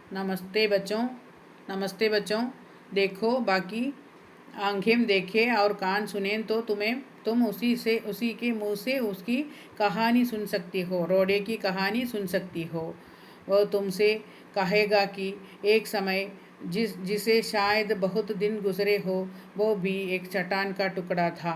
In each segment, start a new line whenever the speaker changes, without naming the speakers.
नमस्ते बच्चों। नमस्ते बच्चों। देखो बाकी आंखें देखे और कान सुने तो तुम उसी के मुंह से उसकी कहानी सुन सकती हो, रोडे की कहानी सुन सकती हो। वह तुमसे कहेगा कि एक समय जिसे शायद बहुत दिन गुजरे हो, वो भी एक चट्टान का टुकड़ा था।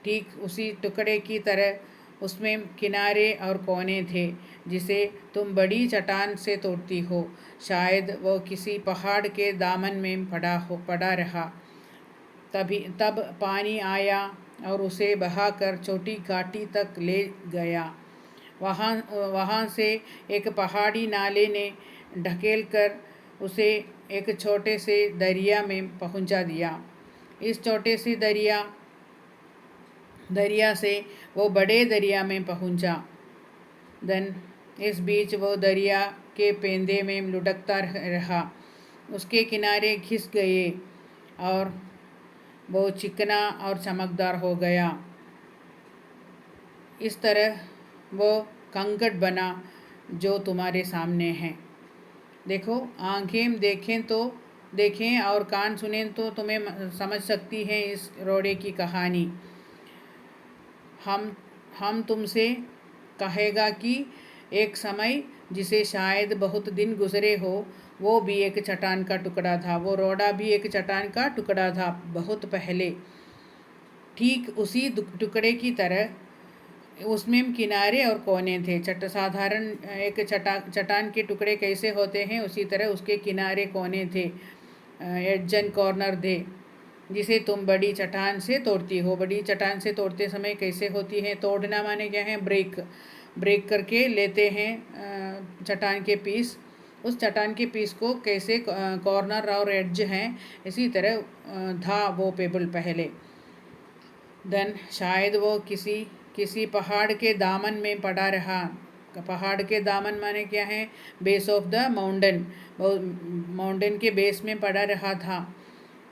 ठीक उसी टुकड़े की तरह उसमें किनारे और कोने थे, जिसे तुम बड़ी चट्टान से तोड़ती हो। शायद वो किसी पहाड़ के दामन में पड़ा रहा। तब पानी आया और उसे बहाकर छोटी घाटी तक ले गया। वहाँ से एक पहाड़ी नाले ने ढकेल कर उसे एक छोटे से दरिया में पहुँचा दिया। इस छोटे से दरिया से वो बड़े दरिया में पहुँचा। इस बीच वो दरिया के पेंदे में लुढ़कता रहा। उसके किनारे घिस गए और वो चिकना और चमकदार हो गया। इस तरह वो कंकड़ बना जो तुम्हारे सामने है। देखो, आंखें देखें और कान सुनें तो तुम्हें समझ सकती हैं इस रोड़े की कहानी। हम तुमसे कहेगा कि एक समय जिसे शायद बहुत दिन गुजरे हो, वो भी एक चट्टान का टुकड़ा था। वो रोड़ा भी एक चट्टान का टुकड़ा था बहुत पहले। ठीक उसी टुकड़े की तरह उसमें किनारे और कोने थे। साधारण एक चट्टान के टुकड़े कैसे होते हैं, उसी तरह उसके किनारे कोने थे, एड्ज एंड कॉर्नर थे, जिसे तुम बड़ी चट्टान से तोड़ती हो। बड़ी चट्टान से तोड़ते समय कैसे होती है? तोड़ना माने क्या है? ब्रेक करके लेते हैं चट्टान के पीस। उस चट्टान के पीस को कैसे कॉर्नर और एड्ज हैं, इसी तरह था वो पेबल पहले। शायद वो किसी पहाड़ के दामन में पड़ा रहा। पहाड़ के दामन माने क्या है? Base of the mountain. Mountain के बेस में पड़ा रहा था।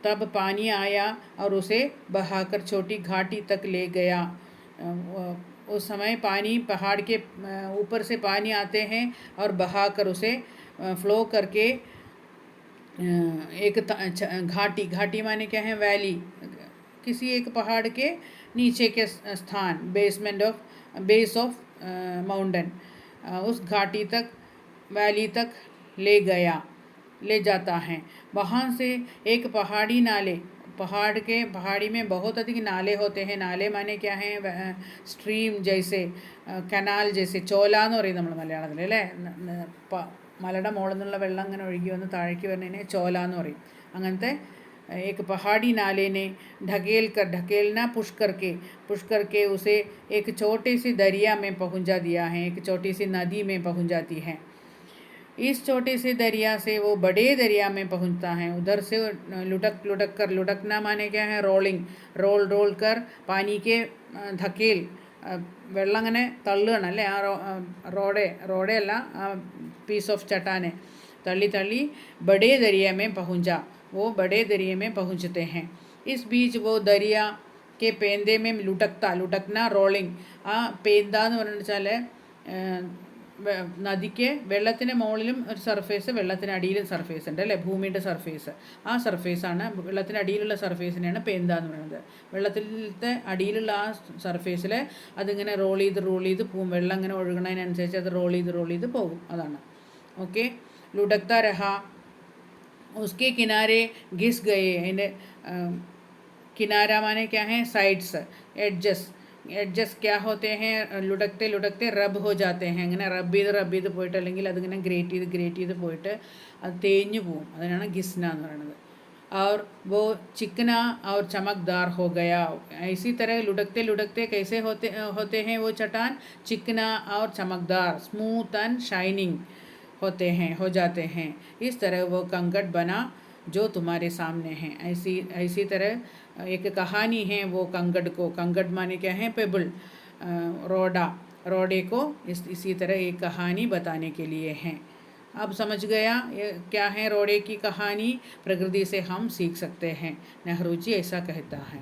तब पानी आया और उसे बहाकर छोटी घाटी तक ले गया। उस समय पानी पहाड़ के ऊपर से पानी आते हैं और बहाकर उसे फ्लो करके एक घाटी माने क्या है? वैली। किसी एक पहाड़ के नीचे के स्थान, बेस ऑफ माउंटेन, उस घाटी तक, वैली तक ले जाता है। वहाँ से एक पहाड़ी में बहुत अधिक नाले होते हैं। नाले माने क्या है? स्ट्रीम जैसे, കനാൽ ജैसे, ചോല എന്ന് പറയും നമ്മൾ മലയാളത്തിൽ അല്ലേ? മലയുടെ മുകളിൽ നിന്നുള്ള വെള്ളം അങ്ങനെ ഒഴുകി വന്ന് താഴേക്ക് വരുന്നതിനെ ചോല എന്ന് പറയും. അങ്ങനത്തെ एक पहाड़ी नाले ने ढकेलना पुश करके उसे एक छोटे सी दरिया में पहुंचा दिया है। एक छोटी सी नदी में पहुंच जाती है। इस छोटे से दरिया से वो बड़े दरिया में पहुंचता है। उधर से लुढ़कना माने क्या है? रोल कर पानी के ധക്കേൽ, വെള്ളം അങ്ങനെ തള്ളുകയാണ് അല്ലേ? റോഡേ അല്ല, പീസ് ഓഫ് ചട്ടാനെ തള്ളി बड़े दरिया में पहुंचा। वो बड़े दरिया में पहुंचते हैं। इस बीच वो दरिया के पेंदे में लुढ़कना, റോളിങ്. ആ പേന്ത എന്ന് പറഞ്ഞാൽ നദിക്ക് വെള്ളത്തിന് മുകളിലും ഒരു സർഫേസ്, വെള്ളത്തിന് അടിയിലും സർഫേസ് ഉണ്ട് അല്ലേ? ഭൂമിയുടെ സർഫേസ്. ആ സർഫേസാണ്, വെള്ളത്തിന് അടിയിലുള്ള സർഫേസിനെയാണ് പേന്ത എന്ന് പറയുന്നത്. വെള്ളത്തിലത്തെ അടിയിലുള്ള ആ സർഫേസിൽ അതിങ്ങനെ റോൾ ചെയ്ത് പോവും. വെള്ളം ഇങ്ങനെ ഒഴുകുന്നതിനനുസരിച്ച് അത് റോൾ ചെയ്ത് പോകും. അതാണ്. ഓക്കെ. लुढ़कता रहा, उसके किनारे घिस गए. किनारा माने क्या है? साइड्स, എഡ്ജസ് क्या होते हैं? लुढ़कते റബ് हो जाते हैं. അങ്ങനെ റബ് ചെയ്ത് പോയിട്ട്, അല്ലെങ്കിൽ അതിങ്ങനെ ഗ്രേറ്റ് ചെയ്ത് പോയിട്ട് അത് തേഞ്ഞു പോവും. അതിനാണ് घिसना എന്ന് പറയുന്നത്. और वो चिकना और चमकदार हो गया. इसी तरह लुढ़कते कैसे होते हैं वो चट्टान? चिकना और चमकदार, स्मूथ एंड शाइनिंग हो जाते हैं. इस तरह वो कंकड़ बना जो तुम्हारे सामने है. ऐसी तरह एक कहानी है वो कंकड़ माने क्या है? पेबल, रोडे को इसी तरह एक कहानी बताने के लिए है. अब समझ गया ये क्या है रोडे की कहानी? प्रकृति से हम सीख सकते हैं. नेहरू जी ऐसा कहता है.